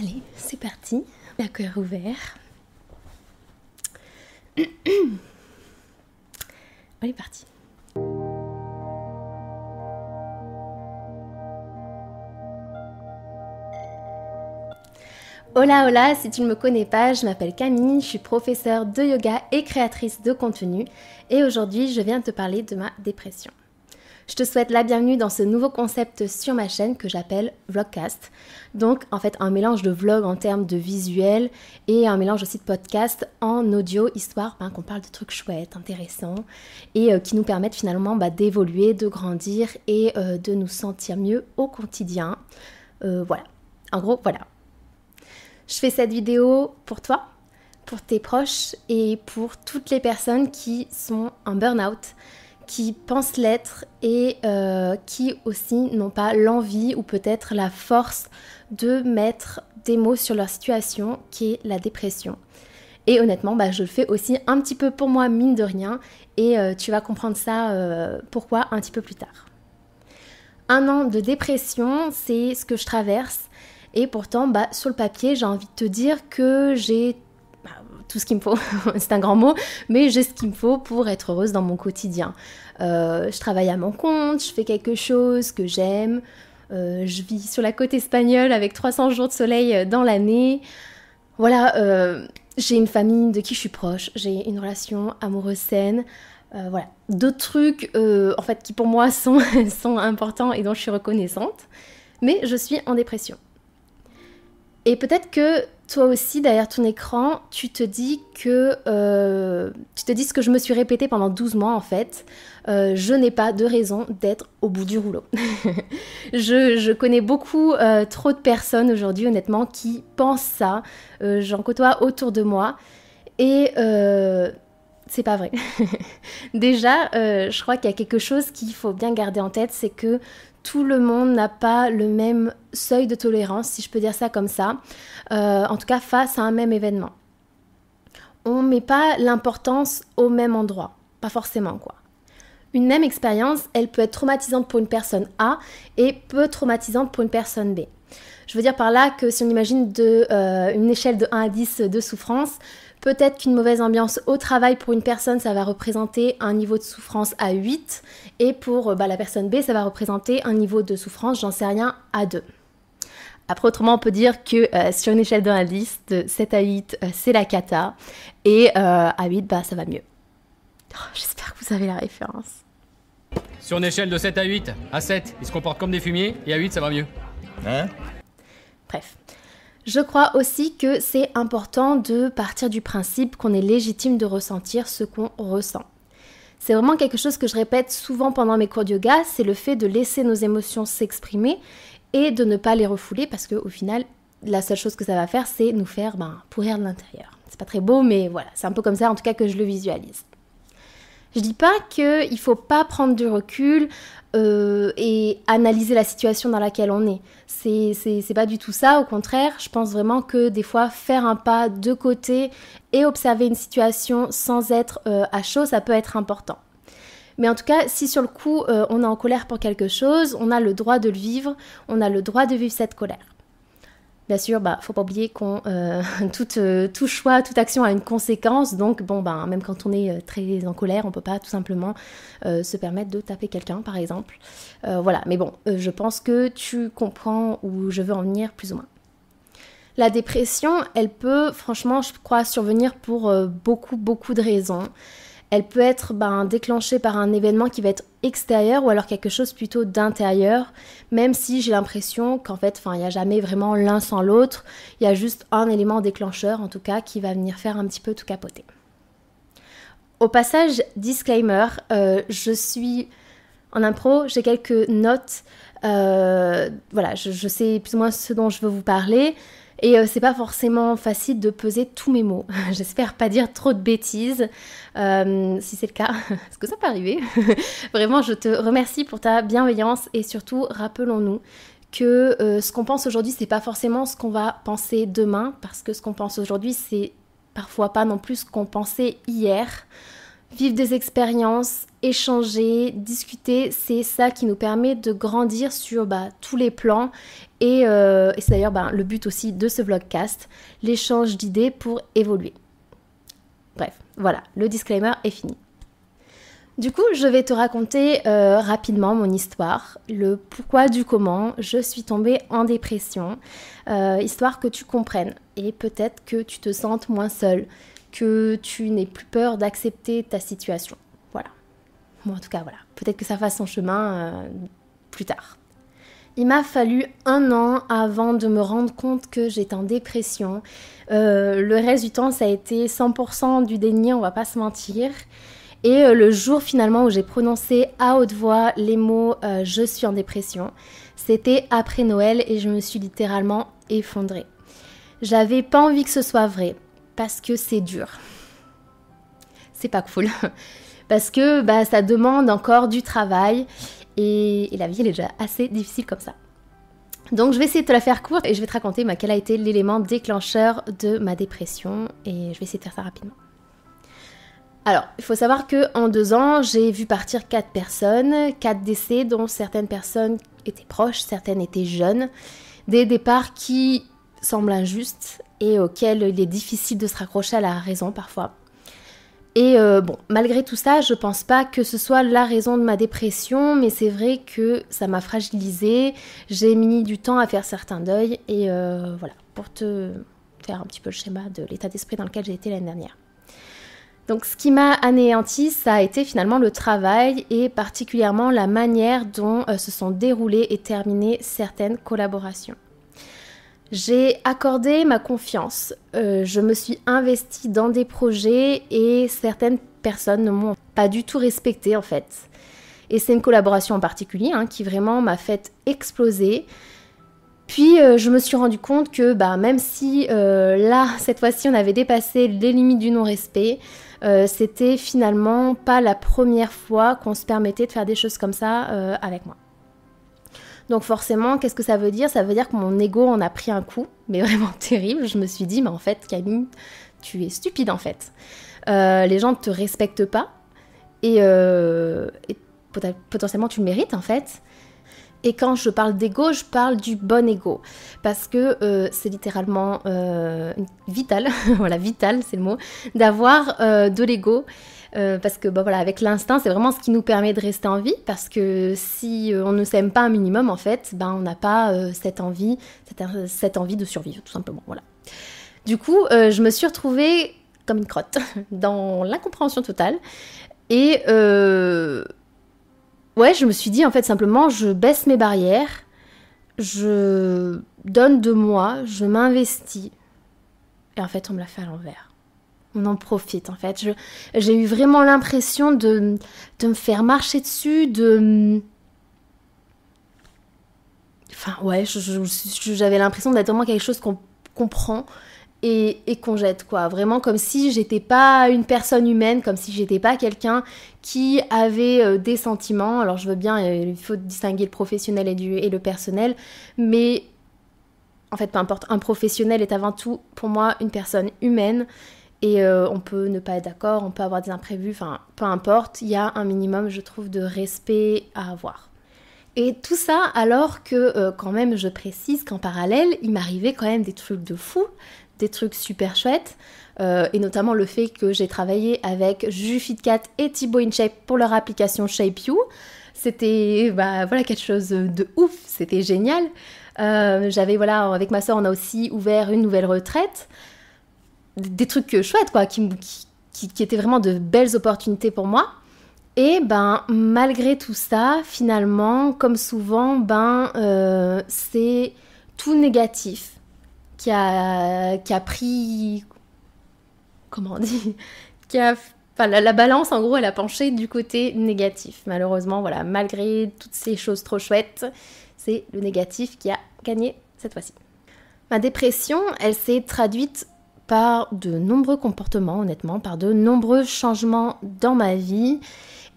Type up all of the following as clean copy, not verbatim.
Allez, c'est parti. La cœur ouvert. On est parti. Hola hola, si tu ne me connais pas, je m'appelle Camille, je suis professeure de yoga et créatrice de contenu et aujourd'hui je viens te parler de ma dépression. Je te souhaite la bienvenue dans ce nouveau concept sur ma chaîne que j'appelle Vlogcast. Donc en fait un mélange de vlog en termes de visuel et un mélange aussi de podcast en audio, histoire qu'on parle de trucs chouettes, intéressants et qui nous permettent finalement d'évoluer, de grandir et de nous sentir mieux au quotidien. Voilà, en gros voilà. Je fais cette vidéo pour toi, pour tes proches et pour toutes les personnes qui sont en burn-out, qui pensent l'être et qui aussi n'ont pas l'envie ou peut-être la force de mettre des mots sur leur situation qui est la dépression. Et honnêtement, je le fais aussi un petit peu pour moi, mine de rien, et tu vas comprendre ça pourquoi un petit peu plus tard. 1 an de dépression, c'est ce que je traverse. Et pourtant, sur le papier, j'ai envie de te dire que j'ai tout ce qu'il me faut. C'est un grand mot, mais j'ai ce qu'il me faut pour être heureuse dans mon quotidien. Je travaille à mon compte, je fais quelque chose que j'aime. Je vis sur la côte espagnole avec 300 jours de soleil dans l'année. Voilà, j'ai une famille de qui je suis proche. J'ai une relation amoureuse saine. Voilà, d'autres trucs en fait, qui pour moi sont importants et dont je suis reconnaissante. Mais je suis en dépression. Et peut-être que toi aussi, derrière ton écran, tu te dis ce que je me suis répété pendant 12 mois en fait. Je n'ai pas de raison d'être au bout du rouleau. Je connais beaucoup trop de personnes aujourd'hui, honnêtement, qui pensent ça. J'en côtoie autour de moi. Et c'est pas vrai. Déjà, je crois qu'il y a quelque chose qu'il faut bien garder en tête, c'est que tout le monde n'a pas le même seuil de tolérance, si je peux dire ça comme ça, en tout cas face à un même événement. On ne met pas l'importance au même endroit, pas forcément quoi. Une même expérience, elle peut être traumatisante pour une personne A et peu traumatisante pour une personne B. Je veux dire par là que si on imagine une échelle de 1 à 10 de souffrance, peut-être qu'une mauvaise ambiance au travail pour une personne, ça va représenter un niveau de souffrance à 8. Et pour la personne B, ça va représenter un niveau de souffrance, j'en sais rien, à 2. Après, autrement, on peut dire que sur une échelle de 1 à 10, de 7 à 8, c'est la cata. Et à 8, ça va mieux. Oh, j'espère que vous avez la référence. Sur une échelle de 7 à 8, à 7, ils se comportent comme des fumiers, et à 8, ça va mieux. Hein ? Bref. Je crois aussi que c'est important de partir du principe qu'on est légitime de ressentir ce qu'on ressent. C'est vraiment quelque chose que je répète souvent pendant mes cours de yoga, c'est le fait de laisser nos émotions s'exprimer et de ne pas les refouler parce qu'au final, la seule chose que ça va faire, c'est nous faire pourrir de l'intérieur. C'est pas très beau, mais voilà, c'est un peu comme ça en tout cas que je le visualise. Je dis pas qu'il faut pas prendre du recul et analyser la situation dans laquelle on est. C'est pas du tout ça, au contraire, je pense vraiment que des fois faire un pas de côté et observer une situation sans être à chaud, ça peut être important. Mais en tout cas, si sur le coup on est en colère pour quelque chose, on a le droit de le vivre, on a le droit de vivre cette colère. Bien sûr, faut pas oublier qu'on tout choix, toute action a une conséquence. Donc même quand on est très en colère, on peut pas tout simplement se permettre de taper quelqu'un, par exemple. Voilà, mais je pense que tu comprends où je veux en venir plus ou moins. La dépression, elle peut, franchement, je crois, survenir pour beaucoup de raisons. Elle peut être déclenchée par un événement qui va être extérieur ou alors quelque chose plutôt d'intérieur, même si j'ai l'impression qu'en fait, il n'y a jamais vraiment l'un sans l'autre. Il y a juste un élément déclencheur, en tout cas, qui va venir faire un petit peu tout capoter. Au passage, disclaimer, je suis en impro, j'ai quelques notes. Voilà, je sais plus ou moins ce dont je veux vous parler. Et c'est pas forcément facile de peser tous mes mots. J'espère pas dire trop de bêtises. Si c'est le cas, est-ce que ça peut arriver ? Vraiment, je te remercie pour ta bienveillance et surtout, rappelons-nous que ce qu'on pense aujourd'hui, c'est pas forcément ce qu'on va penser demain, parce que ce qu'on pense aujourd'hui, c'est parfois pas non plus ce qu'on pensait hier. vivre des expériences, échanger, discuter, c'est ça qui nous permet de grandir sur tous les plans. Et c'est d'ailleurs le but aussi de ce vlogcast, l'échange d'idées pour évoluer. Bref, voilà, le disclaimer est fini. Du coup, je vais te raconter rapidement mon histoire, le pourquoi du comment je suis tombée en dépression, histoire que tu comprennes et peut-être que tu te sentes moins seule, que tu n'aies plus peur d'accepter ta situation. Voilà. Bon, en tout cas, voilà. Peut-être que ça fasse son chemin plus tard. Il m'a fallu 1 an avant de me rendre compte que j'étais en dépression. Le reste du temps, ça a été 100% du déni, on va pas se mentir. Et le jour finalement où j'ai prononcé à haute voix les mots « je suis en dépression », c'était après Noël et je me suis littéralement effondrée. J'avais pas envie que ce soit vrai parce que c'est dur. C'est pas cool. Parce que ça demande encore du travail et la vie elle est déjà assez difficile comme ça. Donc je vais essayer de te la faire courte et je vais te raconter quel a été l'élément déclencheur de ma dépression et je vais essayer de faire ça rapidement. Alors, il faut savoir qu'en 2 ans, j'ai vu partir 4 personnes, 4 décès dont certaines personnes étaient proches, certaines étaient jeunes, des départs qui semblent injustes et auxquels il est difficile de se raccrocher à la raison parfois. Et malgré tout ça, je pense pas que ce soit la raison de ma dépression, mais c'est vrai que ça m'a fragilisée, j'ai mis du temps à faire certains deuils et voilà, pour te faire un petit peu le schéma de l'état d'esprit dans lequel j'ai été l'année dernière. Donc ce qui m'a anéanti, ça a été finalement le travail et particulièrement la manière dont se sont déroulées et terminées certaines collaborations. J'ai accordé ma confiance, je me suis investie dans des projets et certaines personnes ne m'ont pas du tout respectée en fait. Et c'est une collaboration en particulier qui vraiment m'a fait exploser. Puis je me suis rendu compte que même si là, cette fois-ci, on avait dépassé les limites du non-respect, c'était finalement pas la première fois qu'on se permettait de faire des choses comme ça avec moi. Donc forcément, qu'est-ce que ça veut dire ? Ça veut dire que mon ego en a pris un coup, mais vraiment terrible. Je me suis dit, mais en fait, Camille, tu es stupide en fait. Les gens ne te respectent pas et potentiellement tu le mérites en fait. Et quand je parle d'ego, je parle du bon ego. Parce que c'est littéralement vital, voilà, vital c'est le mot, d'avoir de l'ego. Parce que avec l'instinct, c'est vraiment ce qui nous permet de rester en vie. Parce que si on ne s'aime pas un minimum, en fait, on n'a pas cette envie de survivre, tout simplement. Voilà. Du coup, je me suis retrouvée comme une crotte, dans l'incompréhension totale. Et je me suis dit, en fait, simplement, je baisse mes barrières, je donne de moi, je m'investis. Et en fait, on me l'a fait à l'envers. On en profite, en fait. J'ai eu vraiment l'impression de me faire marcher dessus, j'avais l'impression d'être vraiment quelque chose qu'on prend et qu'on jette, quoi. Vraiment comme si j'étais pas une personne humaine, comme si j'étais pas quelqu'un qui avait des sentiments. Alors je veux bien, il faut distinguer le professionnel et le personnel, mais en fait, peu importe, un professionnel est avant tout, pour moi, une personne humaine. Et on peut ne pas être d'accord, on peut avoir des imprévus, peu importe, il y a un minimum, je trouve, de respect à avoir. Et tout ça alors que, quand même, je précise qu'en parallèle, il m'arrivait quand même des trucs de fou, des trucs super chouettes, et notamment le fait que j'ai travaillé avec Juju Fitcat et Thibaut InShape pour leur application Shape You. C'était quelque chose de ouf, c'était génial. Avec ma soeur, on a aussi ouvert une nouvelle retraite. Des trucs chouettes quoi, qui étaient vraiment de belles opportunités pour moi. Et malgré tout ça, finalement, comme souvent, c'est tout négatif qui a pris, comment on dit, la balance en gros elle a penché du côté négatif. Malheureusement, voilà, malgré toutes ces choses trop chouettes, c'est le négatif qui a gagné cette fois-ci. Ma dépression, elle s'est traduite par de nombreux comportements, honnêtement, par de nombreux changements dans ma vie.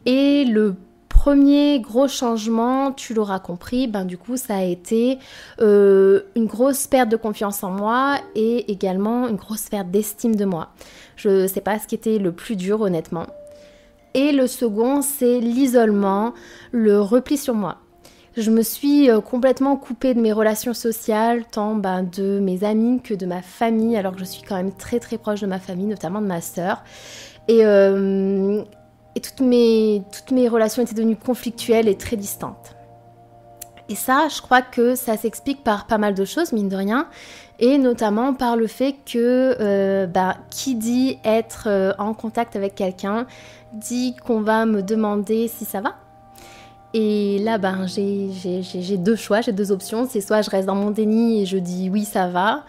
Et le premier gros changement, tu l'auras compris, du coup, ça a été une grosse perte de confiance en moi et également une grosse perte d'estime de moi. Je sais pas ce qui était le plus dur, honnêtement. Et le second, c'est l'isolement, le repli sur moi. Je me suis complètement coupée de mes relations sociales, tant de mes amis que de ma famille, alors que je suis quand même très très proche de ma famille, notamment de ma sœur. Et toutes mes relations étaient devenues conflictuelles et très distantes. Et ça, je crois que ça s'explique par pas mal de choses, mine de rien, et notamment par le fait que qui dit être en contact avec quelqu'un dit qu'on va me demander si ça va. Et là, j'ai deux choix, j'ai deux options. C'est soit je reste dans mon déni et je dis oui, ça va,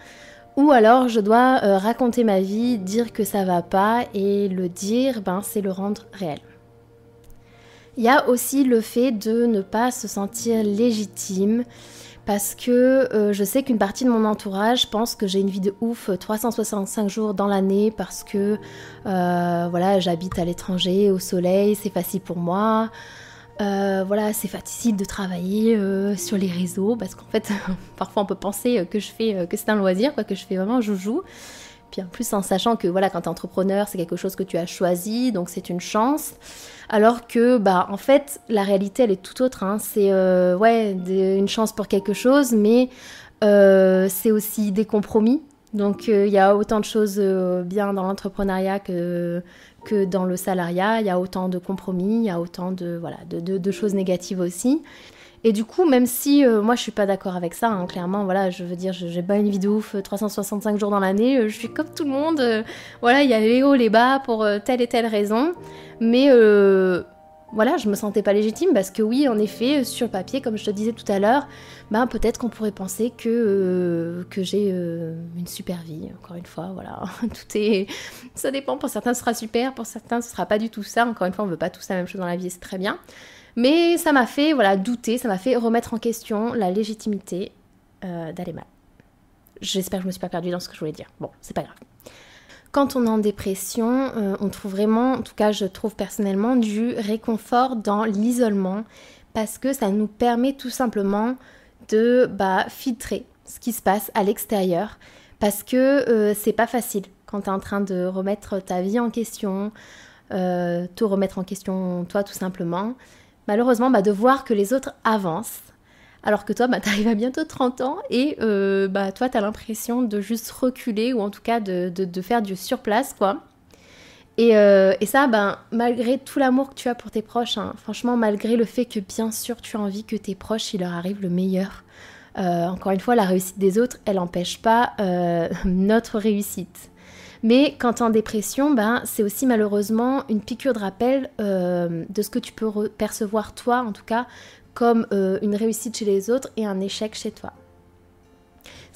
ou alors je dois raconter ma vie, dire que ça va pas, et le dire, c'est le rendre réel. Il y a aussi le fait de ne pas se sentir légitime, parce que je sais qu'une partie de mon entourage pense que j'ai une vie de ouf 365 jours dans l'année, parce que j'habite à l'étranger, au soleil, c'est facile pour moi. C'est facile de travailler sur les réseaux, parce qu'en fait parfois on peut penser que c'est un loisir, que je fais vraiment joujou. Puis en plus en sachant que quand t'es entrepreneur, c'est quelque chose que tu as choisi, donc c'est une chance. Alors que en fait la réalité elle est tout autre, hein. C'est une chance pour quelque chose, mais c'est aussi des compromis. Donc il y a autant de choses bien dans l'entrepreneuriat que dans le salariat. Il y a autant de compromis, il y a autant de choses négatives aussi. Et du coup, même si moi je suis pas d'accord avec ça, hein, clairement, je veux dire, j'ai pas une vie de ouf 365 jours dans l'année, je suis comme tout le monde, il y a les hauts, les bas pour telle et telle raison, mais je me sentais pas légitime, parce que oui, en effet, sur le papier, comme je te disais tout à l'heure, peut-être qu'on pourrait penser que j'ai une super vie, encore une fois, ça dépend, pour certains ce sera super, pour certains ce sera pas du tout ça, encore une fois, on veut pas tous la même chose dans la vie, et c'est très bien. Mais ça m'a fait douter, ça m'a fait remettre en question la légitimité d'aller mal. J'espère que je me suis pas perdue dans ce que je voulais dire. Bon, c'est pas grave. Quand on est en dépression, on trouve vraiment, en tout cas je trouve personnellement, du réconfort dans l'isolement, parce que ça nous permet tout simplement de filtrer ce qui se passe à l'extérieur, parce que c'est pas facile quand tu es en train de remettre ta vie en question, te remettre en question toi tout simplement. Malheureusement, de voir que les autres avancent, alors que toi, t'arrives à bientôt 30 ans et toi, t'as l'impression de juste reculer, ou en tout cas de faire du surplace, quoi. Et ça, malgré tout l'amour que tu as pour tes proches, hein, franchement, malgré le fait que, bien sûr, tu as envie que tes proches, il leur arrive le meilleur. Encore une fois, la réussite des autres, elle n'empêche pas notre réussite. Mais quand tu es en dépression, c'est aussi malheureusement une piqûre de rappel de ce que tu peux percevoir toi, en tout cas, comme une réussite chez les autres et un échec chez toi.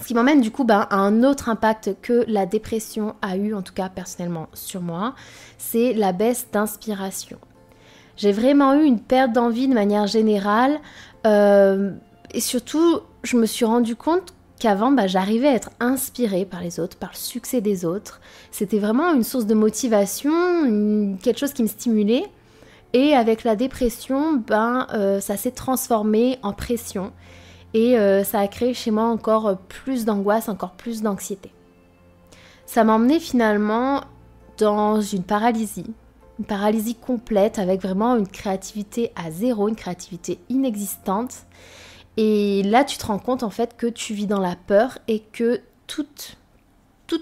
Ce qui m'emmène du coup à un autre impact que la dépression a eu, en tout cas personnellement sur moi, c'est la baisse d'inspiration. J'ai vraiment eu une perte d'envie de manière générale et surtout, je me suis rendu compte qu'avant, j'arrivais à être inspirée par les autres, par le succès des autres. C'était vraiment une source de motivation, quelque chose qui me stimulait. Et avec la dépression, ça s'est transformé en pression. Et ça a créé chez moi encore plus d'angoisse, encore plus d'anxiété. Ça m'a emmenée finalement dans une paralysie complète, avec vraiment une créativité à zéro, une créativité inexistante. Et là, tu te rends compte en fait que tu vis dans la peur et que toutes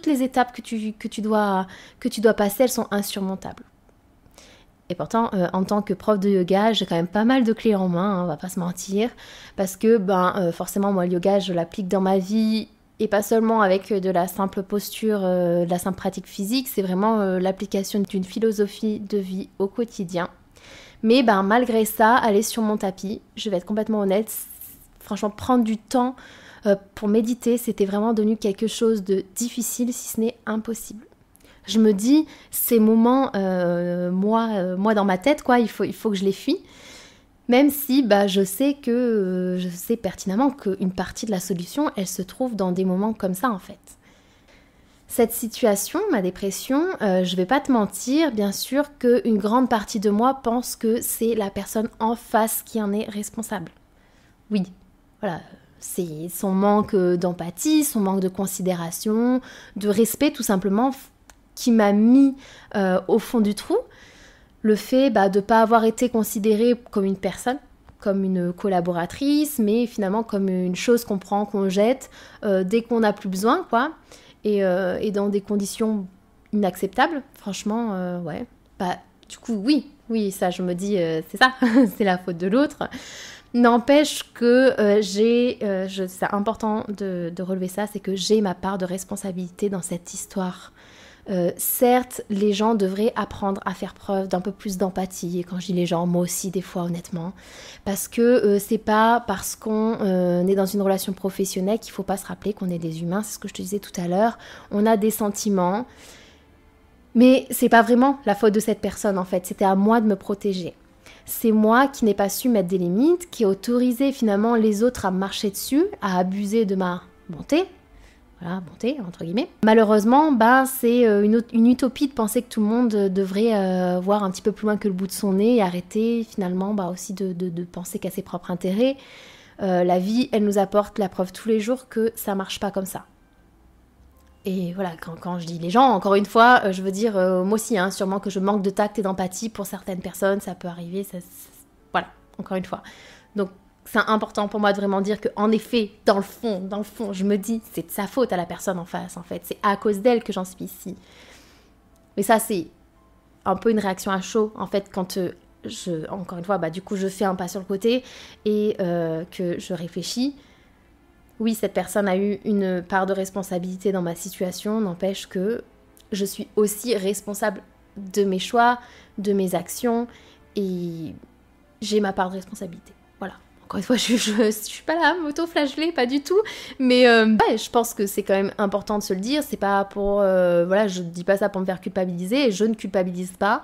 les étapes que tu dois passer, elles sont insurmontables. Et pourtant, en tant que prof de yoga, j'ai quand même pas mal de clés en main, hein, on va pas se mentir, parce que forcément, moi, le yoga, je l'applique dans ma vie, et pas seulement avec de la simple posture, de la simple pratique physique, c'est vraiment l'application d'une philosophie de vie au quotidien. Mais malgré ça, aller sur mon tapis, je vais être complètement honnête, franchement, prendre du temps pour méditer, c'était vraiment devenu quelque chose de difficile, si ce n'est impossible. Je me dis, ces moments, moi dans ma tête, il faut que je les fuis. Même si je sais pertinemment qu'une partie de la solution, elle se trouve dans des moments comme ça, en fait. Cette situation, ma dépression, je vais pas te mentir, bien sûr qu'une grande partie de moi pense que c'est la personne en face qui en est responsable. Oui, voilà, c'est son manque d'empathie, son manque de considération, de respect tout simplement, qui m'a mis au fond du trou. Le fait de ne pas avoir été considérée comme une personne, comme une collaboratrice, mais finalement comme une chose qu'on prend, qu'on jette dès qu'on n'a plus besoin, quoi. Et dans des conditions inacceptables, franchement, ouais. Du coup, oui, ça, je me dis, c'est ça, c'est la faute de l'autre. N'empêche que c'est important de relever ça, c'est que j'ai ma part de responsabilité dans cette histoire. Certes, les gens devraient apprendre à faire preuve d'un peu plus d'empathie, et quand je dis les gens, moi aussi des fois honnêtement, parce que c'est pas parce qu'on est dans une relation professionnelle qu'il faut pas se rappeler qu'on est des humains, c'est ce que je te disais tout à l'heure, on a des sentiments, mais c'est pas vraiment la faute de cette personne en fait, c'était à moi de me protéger. C'est moi qui n'ai pas su mettre des limites, qui ai autorisé finalement les autres à me marcher dessus, à abuser de ma bonté. Voilà, bonté, entre guillemets. Malheureusement, c'est une utopie de penser que tout le monde devrait voir un petit peu plus loin que le bout de son nez et arrêter finalement aussi de penser qu'à ses propres intérêts. La vie, elle nous apporte la preuve tous les jours que ça marche pas comme ça. Et voilà, quand je dis les gens, encore une fois, je veux dire, moi aussi, sûrement que je manque de tact et d'empathie pour certaines personnes, ça peut arriver, voilà, encore une fois. Donc, c'est important pour moi de vraiment dire qu'en effet, dans le fond, je me dis, c'est de sa faute à la personne en face, en fait. C'est à cause d'elle que j'en suis ici. Mais ça, c'est un peu une réaction à chaud, en fait, quand encore une fois, du coup, je fais un pas sur le côté et que je réfléchis. Oui, cette personne a eu une part de responsabilité dans ma situation, n'empêche que je suis aussi responsable de mes choix, de mes actions, et j'ai ma part de responsabilité. Voilà. Encore une fois, je suis pas là à m'auto-flageller, pas du tout, mais je pense que c'est quand même important de se le dire, c'est pas pour... je dis pas ça pour me faire culpabiliser, je ne culpabilise pas.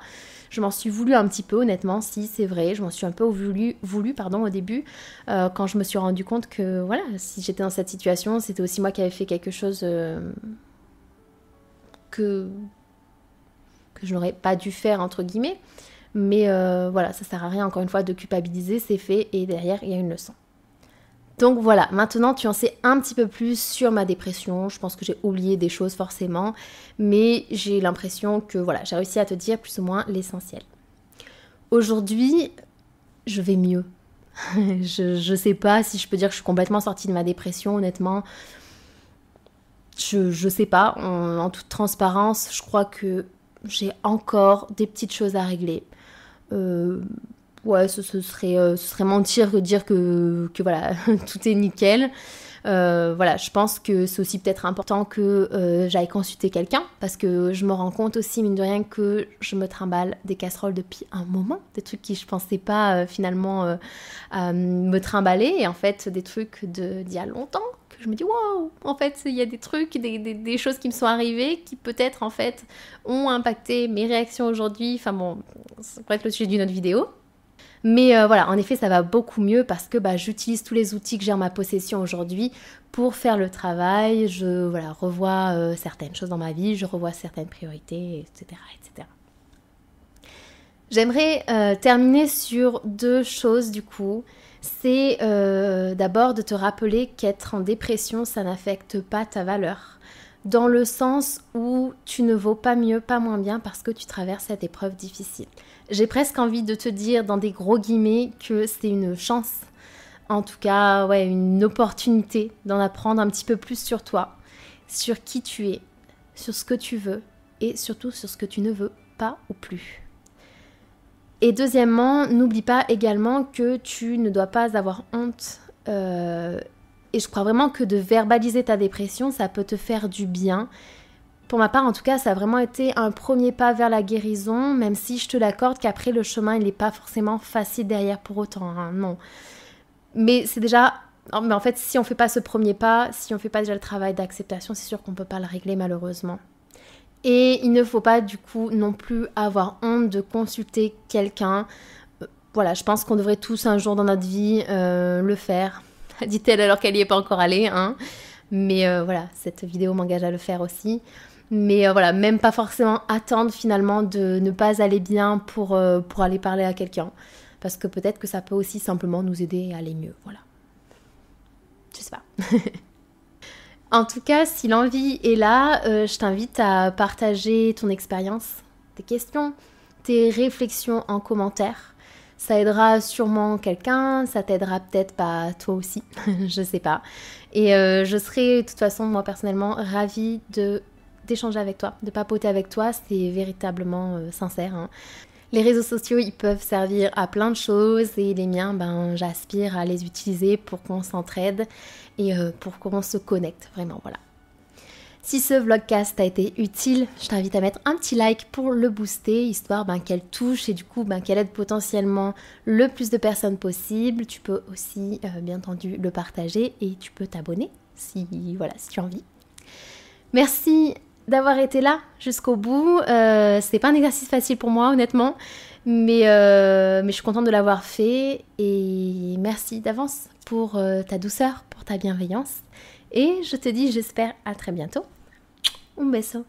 Je m'en suis voulu un petit peu, honnêtement, si c'est vrai. Je m'en suis un peu voulu au début, quand je me suis rendu compte que, voilà, si j'étais dans cette situation, c'était aussi moi qui avais fait quelque chose que je n'aurais pas dû faire, entre guillemets. Mais voilà, ça sert à rien, encore une fois, de culpabiliser, c'est fait, et derrière, il y a une leçon. Donc voilà, maintenant tu en sais un petit peu plus sur ma dépression. Je pense que j'ai oublié des choses forcément, mais j'ai l'impression que voilà, j'ai réussi à te dire plus ou moins l'essentiel. Aujourd'hui, je vais mieux. je sais pas si je peux dire que je suis complètement sortie de ma dépression, honnêtement. Je sais pas, en toute transparence, je crois que j'ai encore des petites choses à régler. Ouais, ce serait mentir que dire que voilà, tout est nickel. Voilà, je pense que c'est aussi peut-être important que j'aille consulter quelqu'un, parce que je me rends compte aussi, mine de rien, que je me trimballe des casseroles depuis un moment, des trucs qui je pensais pas finalement me trimballer, et en fait des trucs d'il y a longtemps, que je me dis waouh, en fait il y a des trucs, des choses qui me sont arrivées qui peut-être en fait ont impacté mes réactions aujourd'hui. Enfin bon, c'est peut-être le sujet d'une autre vidéo. Mais voilà, en effet, ça va beaucoup mieux parce que j'utilise tous les outils que j'ai en ma possession aujourd'hui pour faire le travail. Je revois certaines choses dans ma vie, je revois certaines priorités, etc. etc. J'aimerais terminer sur 2 choses du coup. C'est d'abord de te rappeler qu'être en dépression, ça n'affecte pas ta valeur. Dans le sens où tu ne vaux pas mieux, pas moins bien parce que tu traverses cette épreuve difficile. J'ai presque envie de te dire dans des gros guillemets que c'est une chance, en tout cas une opportunité d'en apprendre un petit peu plus sur toi, sur qui tu es, sur ce que tu veux et surtout sur ce que tu ne veux pas ou plus. Et deuxièmement, n'oublie pas également que tu ne dois pas avoir honte. Et je crois vraiment que de verbaliser ta dépression, ça peut te faire du bien. Pour ma part, en tout cas, ça a vraiment été un premier pas vers la guérison, même si je te l'accorde qu'après, le chemin, il n'est pas forcément facile derrière pour autant, non. Mais c'est déjà... Mais en fait, si on ne fait pas ce premier pas, si on ne fait pas déjà le travail d'acceptation, c'est sûr qu'on ne peut pas le régler, malheureusement. Et il ne faut pas, du coup, non plus avoir honte de consulter quelqu'un. Voilà, je pense qu'on devrait tous, un jour dans notre vie, le faire. Dit-elle alors qu'elle n'y est pas encore allée, hein. Mais voilà, cette vidéo m'engage à le faire aussi. Mais voilà, même pas forcément attendre finalement de ne pas aller bien pour aller parler à quelqu'un. Parce que peut-être que ça peut aussi simplement nous aider à aller mieux, voilà. Je sais pas. En tout cas, si l'envie est là, je t'invite à partager ton expérience, tes questions, tes réflexions en commentaire. Ça aidera sûrement quelqu'un, ça t'aidera peut-être toi aussi, je sais pas. Et je serai de toute façon, moi personnellement, ravie d'échanger avec toi, de papoter avec toi, c'est véritablement sincère, hein. Les réseaux sociaux, ils peuvent servir à plein de choses et les miens, j'aspire à les utiliser pour qu'on s'entraide et pour qu'on se connecte, vraiment, voilà. Si ce vlogcast t'a été utile, je t'invite à mettre un petit like pour le booster, histoire qu'elle touche et du coup qu'elle aide potentiellement le plus de personnes possible. Tu peux aussi, bien entendu, le partager et tu peux t'abonner si tu as envie. Merci d'avoir été là jusqu'au bout. C'est pas un exercice facile pour moi, honnêtement, mais je suis contente de l'avoir fait et merci d'avance pour ta douceur, pour ta bienveillance. Et je te dis, j'espère, à très bientôt. Un beso.